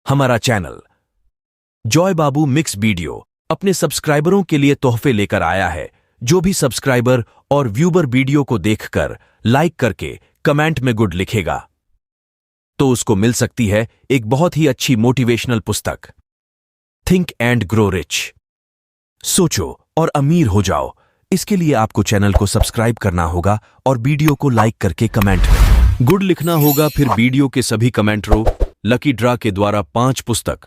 हमारा channel Joy बाबू mix video अपने सब्सक्राइबरों के लिए तोहफे लेकर आया है। जो भी सब्सक्राइबर और व्यूवर वीडियो को देखकर लाइक करके कमेंट में गुड लिखेगा तो उसको मिल सकती है एक बहुत ही अच्छी मोटिवेशनल पुस्तक, थिंक एंड ग्रो रिच। सोचो और अमीर हो जाओ। इसके लिए आपको चैनल को सब्सक्राइब करना होगा और वीडियो को लाइक करके कमेंट में गुड लिखना होगा। फिर वीडियो के सभी कमेंट रो लकी ड्रा के द्वारा 5 पुस्तक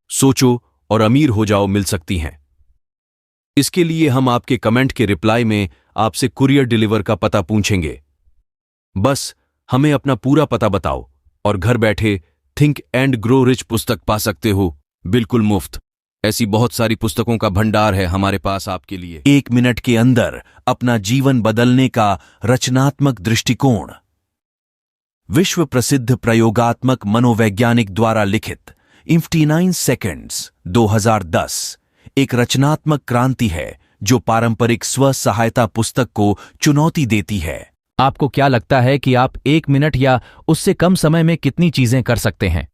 सोचो और अमीर हो जाओ मिल सकती हैं। इसके लिए हम आपके कमेंट के रिप्लाई में आपसे कुरियर डिलीवर का पता पूछेंगे। बस हमें अपना पूरा पता बताओ और घर बैठे थिंक एंड ग्रो रिच पुस्तक पा सकते हो बिल्कुल मुफ्त। ऐसी बहुत सारी पुस्तकों का भंडार है हमारे पास आपके लिए। 1 मिनट के अंदर अपना जीवन बदलने का रचनात्मक दृष्टिकोण। विश्व प्रसिद्ध प्रयोगात्मक मनोवैज्ञानिक द्वारा लिखित 59 सेकंड्स 2010 एक रचनात्मक क्रांति है जो पारंपरिक स्व सहायता पुस्तक को चुनौती देती है। आपको क्या लगता है कि आप 1 मिनट या उससे कम समय में कितनी चीजें कर सकते हैं?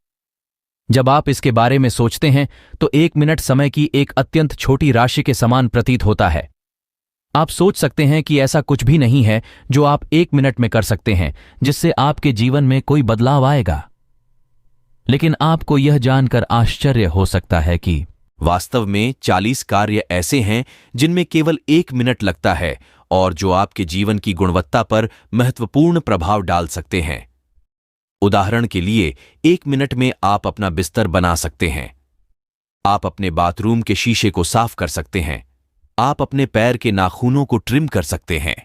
जब आप इसके बारे में सोचते हैं तो 1 मिनट समय की एक अत्यंत छोटी राशि के समान प्रतीत होता है। आप सोच सकते हैं कि ऐसा कुछ भी नहीं है जो आप 1 मिनट में कर सकते हैं जिससे आपके जीवन में कोई बदलाव आएगा। लेकिन आपको यह जानकर आश्चर्य हो सकता है कि वास्तव में 40 कार्य ऐसे हैं जिनमें केवल 1 मिनट लगता है और जो आपके जीवन की गुणवत्ता पर महत्वपूर्ण प्रभाव डाल सकते हैं। उदाहरण के लिए 1 मिनट में आप अपना बिस्तर बना सकते हैं, आप अपने बाथरूम के शीशे को साफ कर सकते हैं, आप अपने पैर के नाखूनों को ट्रिम कर सकते हैं,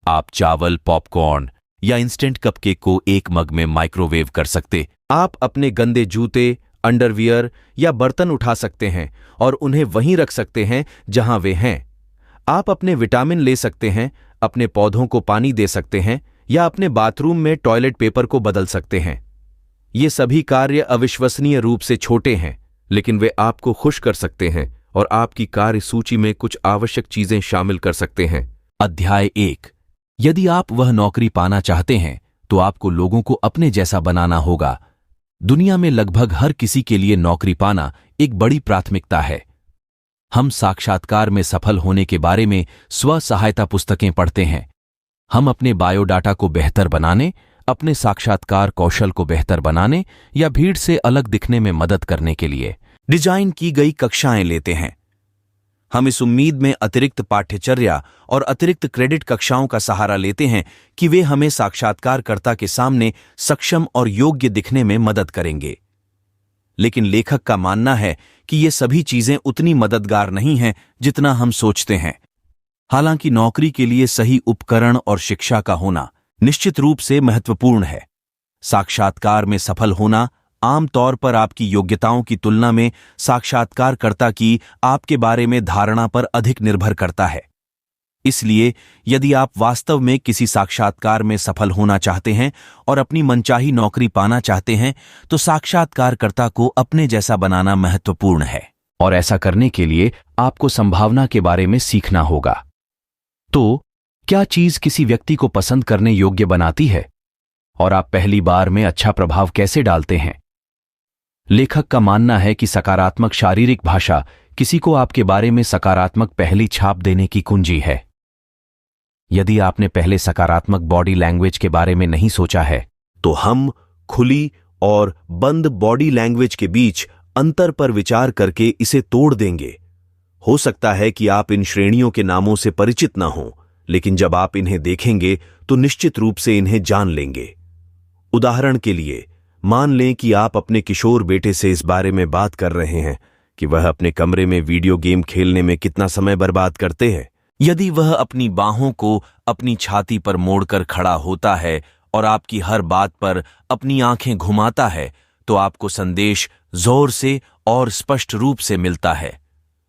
आप चावल, पॉपकॉर्न या इंस्टेंट कपकेक को 1 मग में माइक्रोवेव कर सकते, आप अपने गंदे जूते, अंडरवियर या बर्तन उठा सकते हैं और उन्हें वहीं रख सकते हैं जहां वे हैं। आप अपने विटामिन ले सकते हैं, अपने पौधों को पानी दे सकते हैं या अपने बाथरूम में टॉयलेट पेपर को बदल सकते हैं। ये सभी कार्य अविश्वसनीय रूप से छोटे हैं, लेकिन वे आपको खुश कर सकते हैं और आपकी कार्य सूची में कुछ आवश्यक चीजें शामिल कर सकते हैं। अध्याय 1। यदि आप वह नौकरी पाना चाहते हैं तो आपको लोगों को अपने जैसा बनाना होगा। दुनिया में लगभग हर किसी के लिए नौकरी पाना एक बड़ी प्राथमिकता है। हम साक्षात्कार में सफल होने के बारे में स्व सहायता पुस्तकें पढ़ते हैं। हम अपने बायोडाटा को बेहतर बनाने, अपने साक्षात्कार कौशल को बेहतर बनाने या भीड़ से अलग दिखने में मदद करने के लिए डिजाइन की गई कक्षाएं लेते हैं। हम इस उम्मीद में अतिरिक्त पाठ्यचर्या और अतिरिक्त क्रेडिट कक्षाओं का सहारा लेते हैं कि वे हमें साक्षात्कारकर्ता के सामने सक्षम और योग्य दिखने में मदद करेंगे। लेकिन लेखक का मानना है कि ये सभी चीजें उतनी मददगार नहीं हैं जितना हम सोचते हैं। हालांकि नौकरी के लिए सही उपकरण और शिक्षा का होना निश्चित रूप से महत्वपूर्ण है। साक्षात्कार में सफल होना आमतौर पर आपकी योग्यताओं की तुलना में साक्षात्कारकर्ता की आपके बारे में धारणा पर अधिक निर्भर करता है। इसलिए यदि आप वास्तव में किसी साक्षात्कार में सफल होना चाहते हैं और अपनी मनचाही नौकरी पाना चाहते हैं तो साक्षात्कारकर्ता को अपने जैसा बनाना महत्वपूर्ण है और ऐसा करने के लिए आपको संभावना के बारे में सीखना होगा। तो क्या चीज किसी व्यक्ति को पसंद करने योग्य बनाती है और आप पहली बार में अच्छा प्रभाव कैसे डालते हैं? लेखक का मानना है कि सकारात्मक शारीरिक भाषा किसी को आपके बारे में सकारात्मक पहली छाप देने की कुंजी है। यदि आपने पहले सकारात्मक बॉडी लैंग्वेज के बारे में नहीं सोचा है तो हम खुली और बंद बॉडी लैंग्वेज के बीच अंतर पर विचार करके इसे तोड़ देंगे। हो सकता है कि आप इन श्रेणियों के नामों से परिचित न हों, लेकिन जब आप इन्हें देखेंगे तो निश्चित रूप से इन्हें जान लेंगे। उदाहरण के लिए मान लें कि आप अपने किशोर बेटे से इस बारे में बात कर रहे हैं कि वह अपने कमरे में वीडियो गेम खेलने में कितना समय बर्बाद करते हैं। यदि वह अपनी बाहों को अपनी छाती पर मोड़कर खड़ा होता है और आपकी हर बात पर अपनी आंखें घुमाता है तो आपको संदेश जोर से और स्पष्ट रूप से मिलता है।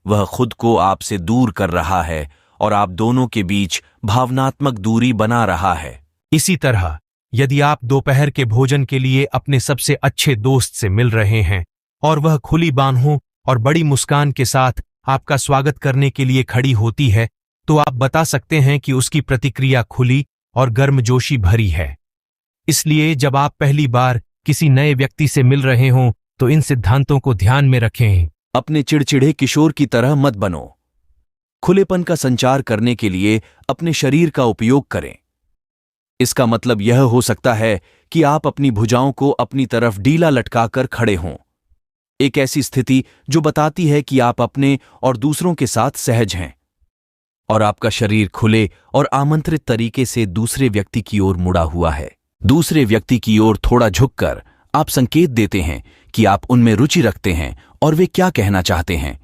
वह खुद को आपसे दूर कर रहा है और आप दोनों के बीच भावनात्मक दूरी बना रहा है। इसी तरह यदि आप दोपहर के भोजन के लिए अपने सबसे अच्छे दोस्त से मिल रहे हैं और वह खुली बाहों और बड़ी मुस्कान के साथ आपका स्वागत करने के लिए खड़ी होती है तो आप बता सकते हैं कि उसकी प्रतिक्रिया खुली और गर्मजोशी भरी है। इसलिए जब आप पहली बार किसी नए व्यक्ति से मिल रहे हों तो इन सिद्धांतों को ध्यान में रखें। अपने चिड़चिड़े किशोर की तरह मत बनो। खुलेपन का संचार करने के लिए अपने शरीर का उपयोग करें। इसका मतलब यह हो सकता है कि आप अपनी भुजाओं को अपनी तरफ ढीला लटकाकर खड़े हों, एक ऐसी स्थिति जो बताती है कि आप अपने और दूसरों के साथ सहज हैं और आपका शरीर खुले और आमंत्रित तरीके से दूसरे व्यक्ति की ओर मुड़ा हुआ है। दूसरे व्यक्ति की ओर थोड़ा झुककर आप संकेत देते हैं कि आप उनमें रुचि रखते हैं और वे क्या कहना चाहते हैं।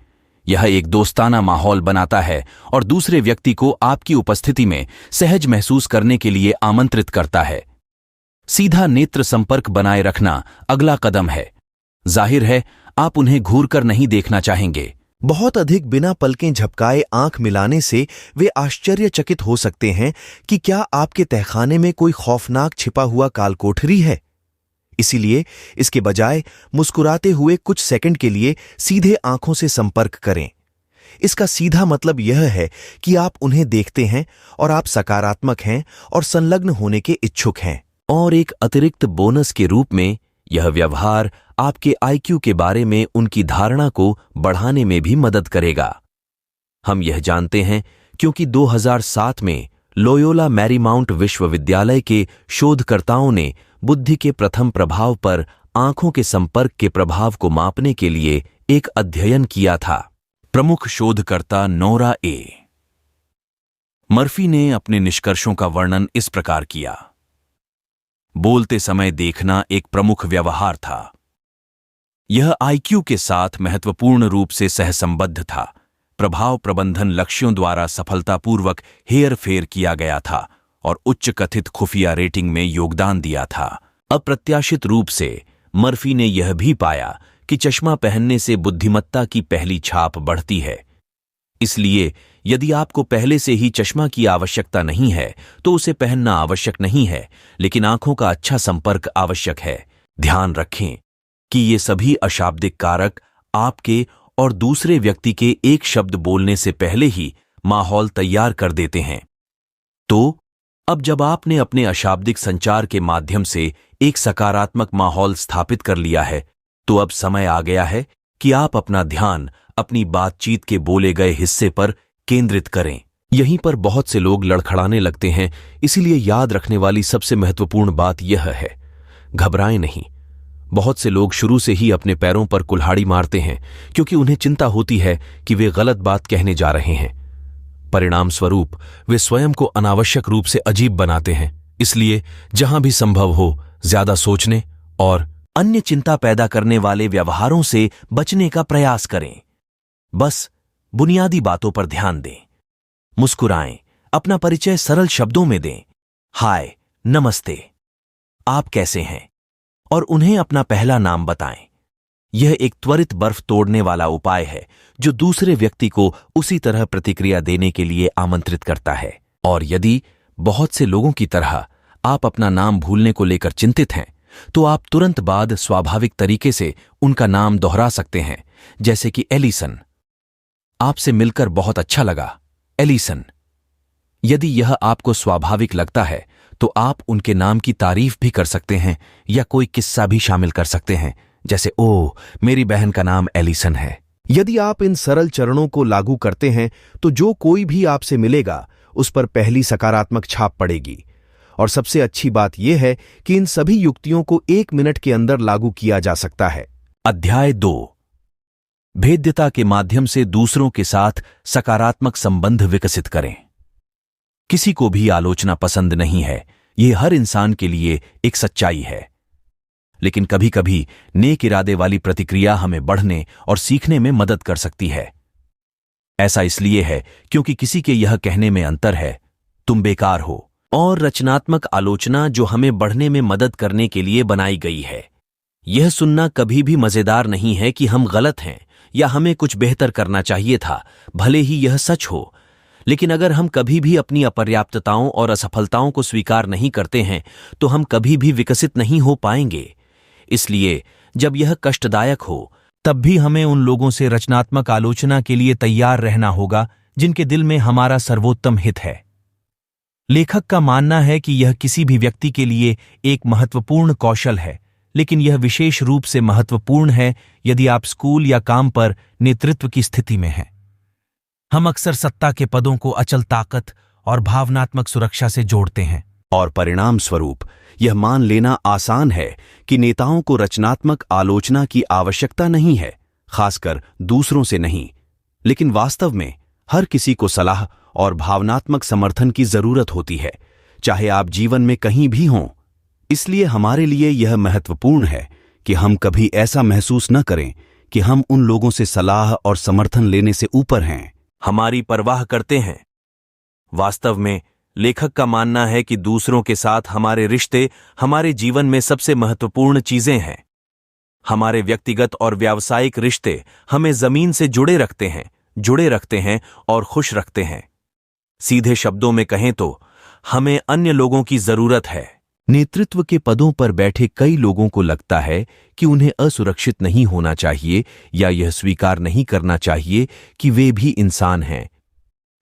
यह एक दोस्ताना माहौल बनाता है और दूसरे व्यक्ति को आपकी उपस्थिति में सहज महसूस करने के लिए आमंत्रित करता है। सीधा नेत्र संपर्क बनाए रखना अगला कदम है। जाहिर है आप उन्हें घूरकर नहीं देखना चाहेंगे। बहुत अधिक बिना पलकें झपकाए आंख मिलाने से वे आश्चर्यचकित हो सकते हैं कि क्या आपके तहखाने में कोई खौफनाक छिपा हुआ कालकोठरी है। इसीलिए इसके बजाय मुस्कुराते हुए कुछ सेकंड के लिए सीधे आंखों से संपर्क करें। इसका सीधा मतलब यह है कि आप उन्हें देखते हैं और आप सकारात्मक हैं और संलग्न होने के इच्छुक हैं। और एक अतिरिक्त बोनस के रूप में यह व्यवहार आपके आईक्यू के बारे में उनकी धारणा को बढ़ाने में भी मदद करेगा। हम यह जानते हैं क्योंकि 2007 में लोयोला मैरीमाउंट विश्वविद्यालय के शोधकर्ताओं ने बुद्धि के प्रथम प्रभाव पर आंखों के संपर्क के प्रभाव को मापने के लिए एक अध्ययन किया था। प्रमुख शोधकर्ता नोरा ए मर्फी ने अपने निष्कर्षों का वर्णन इस प्रकार किया। बोलते समय देखना एक प्रमुख व्यवहार था। यह आईक्यू के साथ महत्वपूर्ण रूप से सहसंबद्ध था। प्रभाव प्रबंधन लक्ष्यों द्वारा सफलतापूर्वक हेरफेर किया गया था और उच्च कथित खुफिया रेटिंग में योगदान दिया था। अप्रत्याशित रूप से मर्फी ने यह भी पाया कि चश्मा पहनने से बुद्धिमत्ता की पहली छाप बढ़ती है। इसलिए यदि आपको पहले से ही चश्मा की आवश्यकता नहीं है तो उसे पहनना आवश्यक नहीं है, लेकिन आंखों का अच्छा संपर्क आवश्यक है। ध्यान रखें कि ये सभी अशाब्दिक कारक आपके और दूसरे व्यक्ति के एक शब्द बोलने से पहले ही माहौल तैयार कर देते हैं। तो अब जब आपने अपने अशाब्दिक संचार के माध्यम से एक सकारात्मक माहौल स्थापित कर लिया है, तो अब समय आ गया है कि आप अपना ध्यान अपनी बातचीत के बोले गए हिस्से पर केंद्रित करें। यहीं पर बहुत से लोग लड़खड़ाने लगते हैं, इसीलिए याद रखने वाली सबसे महत्वपूर्ण बात यह है, घबराएं नहीं। बहुत से लोग शुरू से ही अपने पैरों पर कुल्हाड़ी मारते हैं क्योंकि उन्हें चिंता होती है कि वे गलत बात कहने जा रहे हैं। परिणाम स्वरूप वे स्वयं को अनावश्यक रूप से अजीब बनाते हैं। इसलिए जहां भी संभव हो ज्यादा सोचने और अन्य चिंता पैदा करने वाले व्यवहारों से बचने का प्रयास करें। बस बुनियादी बातों पर ध्यान दें। मुस्कुराएं, अपना परिचय सरल शब्दों में दें, हाय, नमस्ते, आप कैसे हैं, और उन्हें अपना पहला नाम बताएं। यह एक त्वरित बर्फ तोड़ने वाला उपाय है जो दूसरे व्यक्ति को उसी तरह प्रतिक्रिया देने के लिए आमंत्रित करता है। और यदि बहुत से लोगों की तरह आप अपना नाम भूलने को लेकर चिंतित हैं, तो आप तुरंत बाद स्वाभाविक तरीके से उनका नाम दोहरा सकते हैं, जैसे कि एलिसन, आपसे मिलकर बहुत अच्छा लगा, एलिसन। यदि यह आपको स्वाभाविक लगता है तो आप उनके नाम की तारीफ भी कर सकते हैं या कोई किस्सा भी शामिल कर सकते हैं, जैसे ओह, मेरी बहन का नाम एलिसन है। यदि आप इन सरल चरणों को लागू करते हैं तो जो कोई भी आपसे मिलेगा उस पर पहली सकारात्मक छाप पड़ेगी। और सबसे अच्छी बात यह है कि इन सभी युक्तियों को 1 मिनट के अंदर लागू किया जा सकता है। अध्याय 2, भेद्यता के माध्यम से दूसरों के साथ सकारात्मक संबंध विकसित करें। किसी को भी आलोचना पसंद नहीं है, यह हर इंसान के लिए एक सच्चाई है। लेकिन कभी कभी नेक इरादे वाली प्रतिक्रिया हमें बढ़ने और सीखने में मदद कर सकती है। ऐसा इसलिए है क्योंकि किसी के यह कहने में अंतर है, तुम बेकार हो, और रचनात्मक आलोचना जो हमें बढ़ने में मदद करने के लिए बनाई गई है। यह सुनना कभी भी मजेदार नहीं है कि हम गलत हैं या हमें कुछ बेहतर करना चाहिए था, भले ही यह सच हो। लेकिन अगर हम कभी भी अपनी अपर्याप्तताओं और असफलताओं को स्वीकार नहीं करते हैं तो हम कभी भी विकसित नहीं हो पाएंगे। इसलिए जब यह कष्टदायक हो तब भी हमें उन लोगों से रचनात्मक आलोचना के लिए तैयार रहना होगा जिनके दिल में हमारा सर्वोत्तम हित है। लेखक का मानना है कि यह किसी भी व्यक्ति के लिए एक महत्वपूर्ण कौशल है, लेकिन यह विशेष रूप से महत्वपूर्ण है यदि आप स्कूल या काम पर नेतृत्व की स्थिति में हैं। हम अक्सर सत्ता के पदों को अचल ताकत और भावनात्मक सुरक्षा से जोड़ते हैं, और परिणाम स्वरूप यह मान लेना आसान है कि नेताओं को रचनात्मक आलोचना की आवश्यकता नहीं है, खासकर दूसरों से नहीं। लेकिन वास्तव में हर किसी को सलाह और भावनात्मक समर्थन की जरूरत होती है, चाहे आप जीवन में कहीं भी हों। इसलिए हमारे लिए यह महत्वपूर्ण है कि हम कभी ऐसा महसूस न करें कि हम उन लोगों से सलाह और समर्थन लेने से ऊपर हैं, हमारी परवाह करते हैं। वास्तव में लेखक का मानना है कि दूसरों के साथ हमारे रिश्ते हमारे जीवन में सबसे महत्वपूर्ण चीजें हैं। हमारे व्यक्तिगत और व्यावसायिक रिश्ते हमें जमीन से जुड़े रखते हैं और खुश रखते हैं। सीधे शब्दों में कहें तो हमें अन्य लोगों की जरूरत है। नेतृत्व के पदों पर बैठे कई लोगों को लगता है कि उन्हें असुरक्षित नहीं होना चाहिए या यह स्वीकार नहीं करना चाहिए कि वे भी इंसान हैं।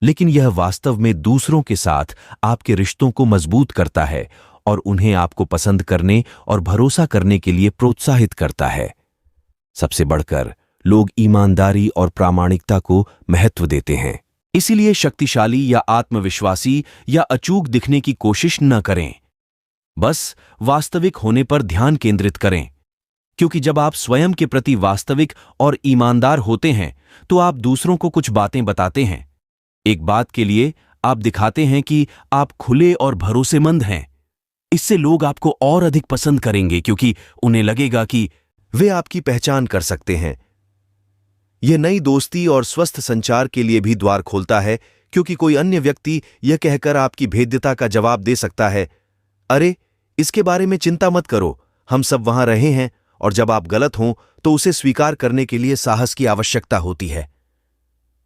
लेकिन यह वास्तव में दूसरों के साथ आपके रिश्तों को मजबूत करता है और उन्हें आपको पसंद करने और भरोसा करने के लिए प्रोत्साहित करता है। सबसे बढ़कर लोग ईमानदारी और प्रामाणिकता को महत्व देते हैं। इसीलिए शक्तिशाली या आत्मविश्वासी या अचूक दिखने की कोशिश न करें, बस वास्तविक होने पर ध्यान केंद्रित करें। क्योंकि जब आप स्वयं के प्रति वास्तविक और ईमानदार होते हैं तो आप दूसरों को कुछ बातें बताते हैं। एक बात के लिए आप दिखाते हैं कि आप खुले और भरोसेमंद हैं। इससे लोग आपको और अधिक पसंद करेंगे क्योंकि उन्हें लगेगा कि वे आपकी पहचान कर सकते हैं। यह नई दोस्ती और स्वस्थ संचार के लिए भी द्वार खोलता है, क्योंकि कोई अन्य व्यक्ति यह कहकर आपकी भेद्यता का जवाब दे सकता है, अरे इसके बारे में चिंता मत करो, हम सब वहां रहे हैं। और जब आप गलत हों तो उसे स्वीकार करने के लिए साहस की आवश्यकता होती है।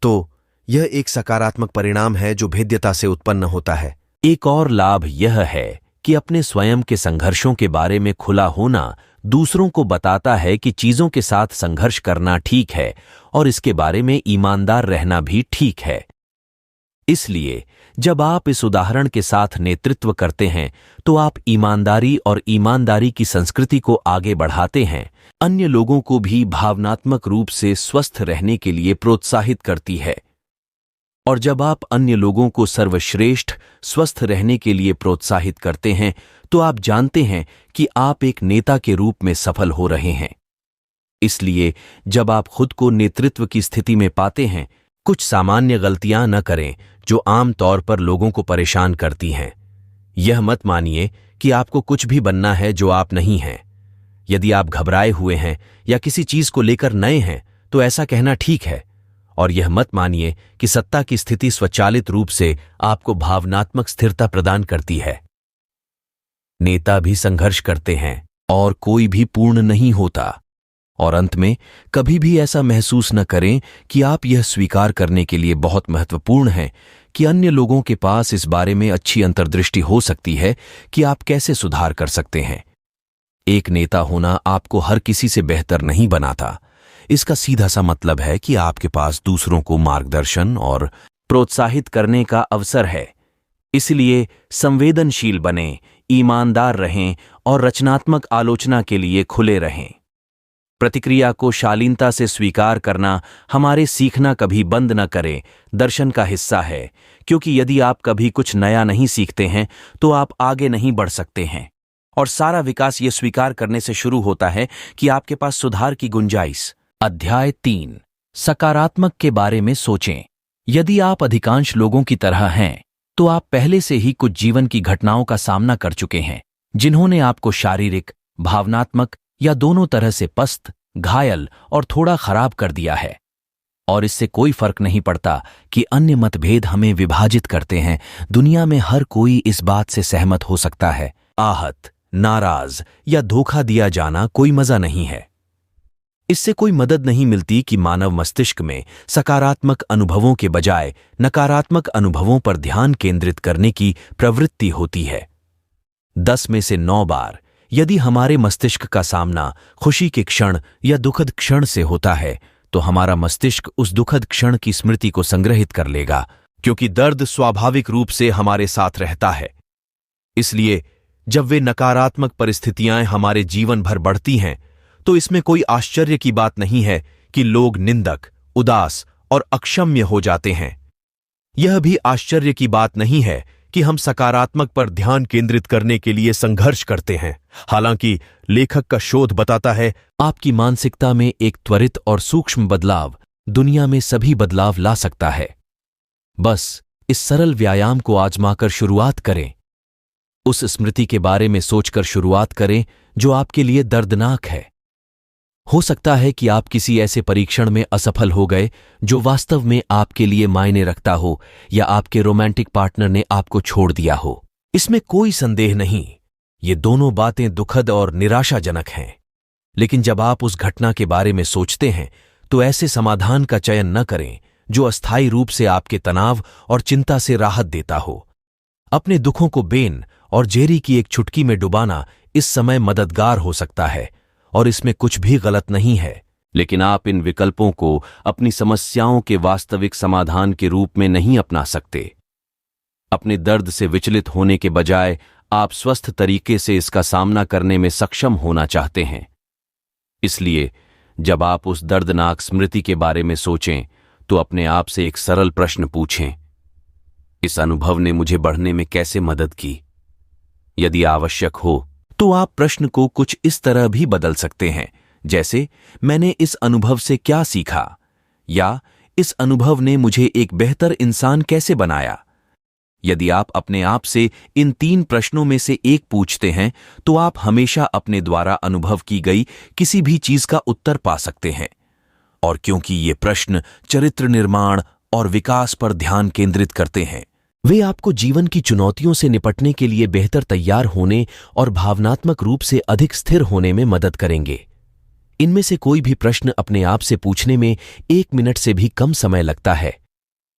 तो यह एक सकारात्मक परिणाम है जो भेद्यता से उत्पन्न होता है। एक और लाभ यह है कि अपने स्वयं के संघर्षों के बारे में खुला होना दूसरों को बताता है कि चीजों के साथ संघर्ष करना ठीक है और इसके बारे में ईमानदार रहना भी ठीक है। इसलिए जब आप इस उदाहरण के साथ नेतृत्व करते हैं तो आप ईमानदारी और ईमानदारी की संस्कृति को आगे बढ़ाते हैं। अन्य लोगों को भी भावनात्मक रूप से स्वस्थ रहने के लिए प्रोत्साहित करती है। और जब आप अन्य लोगों को सर्वश्रेष्ठ स्वस्थ रहने के लिए प्रोत्साहित करते हैं तो आप जानते हैं कि आप एक नेता के रूप में सफल हो रहे हैं। इसलिए जब आप खुद को नेतृत्व की स्थिति में पाते हैं, कुछ सामान्य गलतियां न करें जो आम तौर पर लोगों को परेशान करती हैं। यह मत मानिए कि आपको कुछ भी बनना है जो आप नहीं हैं। यदि आप घबराए हुए हैं या किसी चीज को लेकर नए हैं तो ऐसा कहना ठीक है। और यह मत मानिए कि सत्ता की स्थिति स्वचालित रूप से आपको भावनात्मक स्थिरता प्रदान करती है। नेता भी संघर्ष करते हैं और कोई भी पूर्ण नहीं होता। और अंत में कभी भी ऐसा महसूस न करें कि आप यह स्वीकार करने के लिए बहुत महत्वपूर्ण हैं कि अन्य लोगों के पास इस बारे में अच्छी अंतर्दृष्टि हो सकती है कि आप कैसे सुधार कर सकते हैं। एक नेता होना आपको हर किसी से बेहतर नहीं बनाता। इसका सीधा सा मतलब है कि आपके पास दूसरों को मार्गदर्शन और प्रोत्साहित करने का अवसर है। इसलिए संवेदनशील बनें, ईमानदार रहें और रचनात्मक आलोचना के लिए खुले रहें। प्रतिक्रिया को शालीनता से स्वीकार करना हमारे सीखना कभी बंद न करे दर्शन का हिस्सा है, क्योंकि यदि आप कभी कुछ नया नहीं सीखते हैं तो आप आगे नहीं बढ़ सकते हैं। और सारा विकास ये स्वीकार करने से शुरू होता है कि आपके पास सुधार की गुंजाइश। अध्याय 3, सकारात्मक के बारे में सोचें। यदि आप अधिकांश लोगों की तरह हैं तो आप पहले से ही कुछ जीवन की घटनाओं का सामना कर चुके हैं जिन्होंने आपको शारीरिक, भावनात्मक या दोनों तरह से पस्त, घायल और थोड़ा खराब कर दिया है। और इससे कोई फर्क नहीं पड़ता कि अन्य मतभेद हमें विभाजित करते हैं। दुनिया में हर कोई इस बात से सहमत हो सकता है। आहत, नाराज या धोखा दिया जाना कोई मजा नहीं है। इससे कोई मदद नहीं मिलती कि मानव मस्तिष्क में सकारात्मक अनुभवों के बजाय नकारात्मक अनुभवों पर ध्यान केंद्रित करने की प्रवृत्ति होती है। 10 में से 9 बार यदि हमारे मस्तिष्क का सामना खुशी के क्षण या दुखद क्षण से होता है तो हमारा मस्तिष्क उस दुखद क्षण की स्मृति को संग्रहित कर लेगा, क्योंकि दर्द स्वाभाविक रूप से हमारे साथ रहता है। इसलिए जब वे नकारात्मक परिस्थितियां हमारे जीवन भर बढ़ती हैं, तो इसमें कोई आश्चर्य की बात नहीं है कि लोग निंदक, उदास और अक्षम्य हो जाते हैं। यह भी आश्चर्य की बात नहीं है कि हम सकारात्मक पर ध्यान केंद्रित करने के लिए संघर्ष करते हैं। हालांकि लेखक का शोध बताता है, आपकी मानसिकता में एक त्वरित और सूक्ष्म बदलाव दुनिया में सभी बदलाव ला सकता है। बस इस सरल व्यायाम को आजमाकर शुरुआत करें। उस स्मृति के बारे में सोचकर शुरुआत करें जो आपके लिए दर्दनाक है। हो सकता है कि आप किसी ऐसे परीक्षण में असफल हो गए जो वास्तव में आपके लिए मायने रखता हो, या आपके रोमांटिक पार्टनर ने आपको छोड़ दिया हो। इसमें कोई संदेह नहीं, ये दोनों बातें दुखद और निराशाजनक हैं। लेकिन जब आप उस घटना के बारे में सोचते हैं तो ऐसे समाधान का चयन न करें जो अस्थायी रूप से आपके तनाव और चिंता से राहत देता हो। अपने दुखों को बेन और जेरी की एक चुटकी में डुबाना इस समय मददगार हो सकता है, और इसमें कुछ भी गलत नहीं है। लेकिन आप इन विकल्पों को अपनी समस्याओं के वास्तविक समाधान के रूप में नहीं अपना सकते। अपने दर्द से विचलित होने के बजाय आप स्वस्थ तरीके से इसका सामना करने में सक्षम होना चाहते हैं। इसलिए जब आप उस दर्दनाक स्मृति के बारे में सोचें तो अपने आप से एक सरल प्रश्न पूछें, इस अनुभव ने मुझे बढ़ने में कैसे मदद की? यदि आवश्यक हो तो आप प्रश्न को कुछ इस तरह भी बदल सकते हैं, जैसे मैंने इस अनुभव से क्या सीखा, या इस अनुभव ने मुझे एक बेहतर इंसान कैसे बनाया। यदि आप अपने आप से इन 3 प्रश्नों में से एक पूछते हैं तो आप हमेशा अपने द्वारा अनुभव की गई किसी भी चीज का उत्तर पा सकते हैं। और क्योंकि ये प्रश्न चरित्र निर्माण और विकास पर ध्यान केंद्रित करते हैं, वे आपको जीवन की चुनौतियों से निपटने के लिए बेहतर तैयार होने और भावनात्मक रूप से अधिक स्थिर होने में मदद करेंगे। इनमें से कोई भी प्रश्न अपने आप से पूछने में 1 मिनट से भी कम समय लगता है।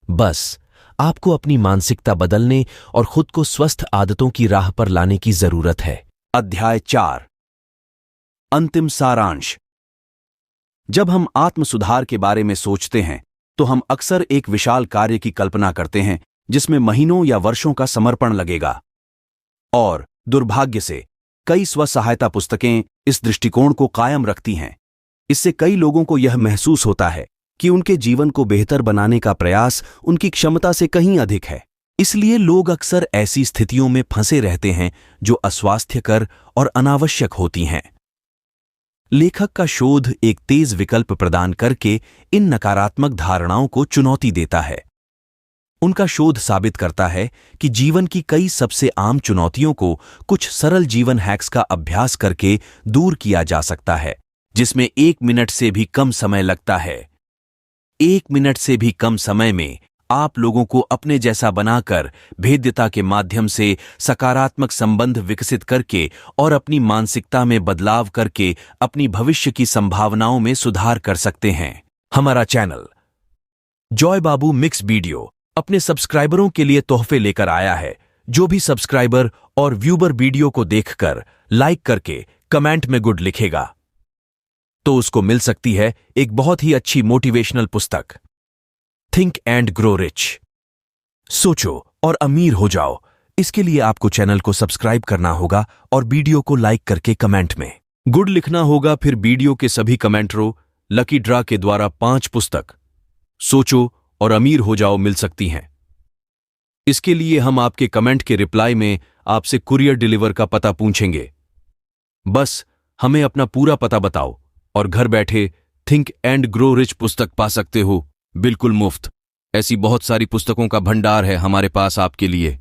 बस आपको अपनी मानसिकता बदलने और खुद को स्वस्थ आदतों की राह पर लाने की जरूरत है। अध्याय 4, अंतिम सारांश। जब हम आत्म सुधार के बारे में सोचते हैं तो हम अक्सर एक विशाल कार्य की कल्पना करते हैं जिसमें महीनों या वर्षों का समर्पण लगेगा। और दुर्भाग्य से कई स्व-सहायता पुस्तकें इस दृष्टिकोण को कायम रखती हैं। इससे कई लोगों को यह महसूस होता है कि उनके जीवन को बेहतर बनाने का प्रयास उनकी क्षमता से कहीं अधिक है। इसलिए लोग अक्सर ऐसी स्थितियों में फंसे रहते हैं जो अस्वास्थ्यकर और अनावश्यक होती हैं। लेखक का शोध एक तेज विकल्प प्रदान करके इन नकारात्मक धारणाओं को चुनौती देता है। उनका शोध साबित करता है कि जीवन की कई सबसे आम चुनौतियों को कुछ सरल जीवन हैक्स का अभ्यास करके दूर किया जा सकता है, जिसमें 1 मिनट से भी कम समय लगता है। 1 मिनट से भी कम समय में आप लोगों को अपने जैसा बनाकर भेद्यता के माध्यम से सकारात्मक संबंध विकसित करके और अपनी मानसिकता में बदलाव करके अपनी भविष्य की संभावनाओं में सुधार कर सकते हैं। हमारा चैनल जॉय बाबू मिक्स वीडियो अपने सब्सक्राइबरों के लिए तोहफे लेकर आया है। जो भी सब्सक्राइबर और व्यूबर वीडियो को देखकर लाइक करके कमेंट में गुड लिखेगा तो उसको मिल सकती है एक बहुत ही अच्छी मोटिवेशनल पुस्तक, थिंक एंड ग्रो रिच। सोचो और अमीर हो जाओ। इसके लिए आपको चैनल को सब्सक्राइब करना होगा और वीडियो को लाइक करके कमेंट में गुड लिखना होगा। फिर वीडियो के सभी कमेंटरों लकी ड्रा के द्वारा 5 पुस्तक सोचो और अमीर हो जाओ मिल सकती हैं। इसके लिए हम आपके कमेंट के रिप्लाई में आपसे कुरियर डिलीवर का पता पूछेंगे। बस हमें अपना पूरा पता बताओ और घर बैठे थिंक एंड ग्रो रिच पुस्तक पा सकते हो, बिल्कुल मुफ्त। ऐसी बहुत सारी पुस्तकों का भंडार है हमारे पास आपके लिए।